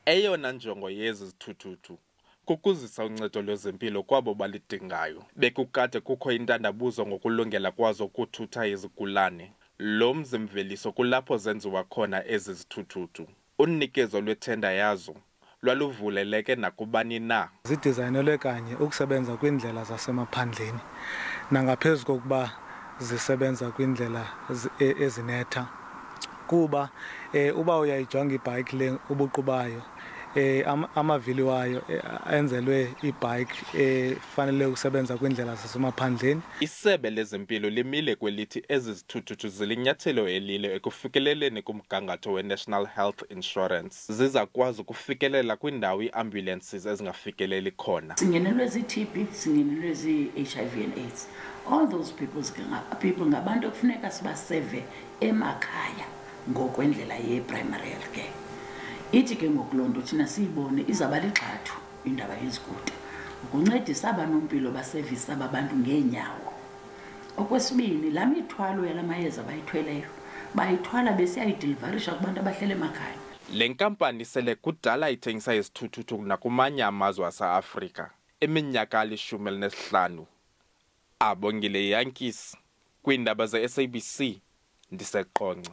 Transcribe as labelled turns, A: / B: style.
A: Eyona njongo yezithuthuthu kukuzisa uncedo lwezempilo kwabo balidingayo. Bekukade kukho intandabuzo ngokulungela kwazo ukuthutha izigulane. Lo mzi-mveliso kulapho zenziwa khona ezi zithuthuthu. Unikezo lwethenda yazo lwaluvuleleke nakubani na.
B: Zidizayinelwe kanye ukusebenza kwindlela zasemaphandleni nangaphezu kokuba zisebenza kwindlela ezinetha. Kuba uba uyayijonga ibhayiki le ubuqu bayo, amavili wayo enzelwe ibhayiki efanele ukusebenza kwindlela zasemaphandleni. Isebe
A: lezempilo limile kwelithi ezi zithuthuthu zilinyathelo elile ekufikeleleni kumgangatho we-National Health Insurance. Zizakwazi ukufikelela kwindawo ii-ambulances ezingafikeleli khona.
C: Singenelwe zi-TB, singenelwe zi-HIV and AIDS. All those people ngabantu ekufuneka sibaseve emakhaya ngokwendlela ye-primary health care. Ithi ke ngokulonto thina siyibone izaba lixhathu indaba yezikuta. Ukuncedisa abanompilo basevisa ababantu ngeenyawo. Okwesibini, la mithwalo yalamayeza bayithweleyo bayithwala besiyayideliverisha kubantu abahlele emakhaya.
A: Le nkampani sele kudala ithengisa izithuthuthu nakumanye amazwe ase-Afrika eminyaka eli-15. Abongile Yankees kwiindaba ze-SABC ndiseqonce.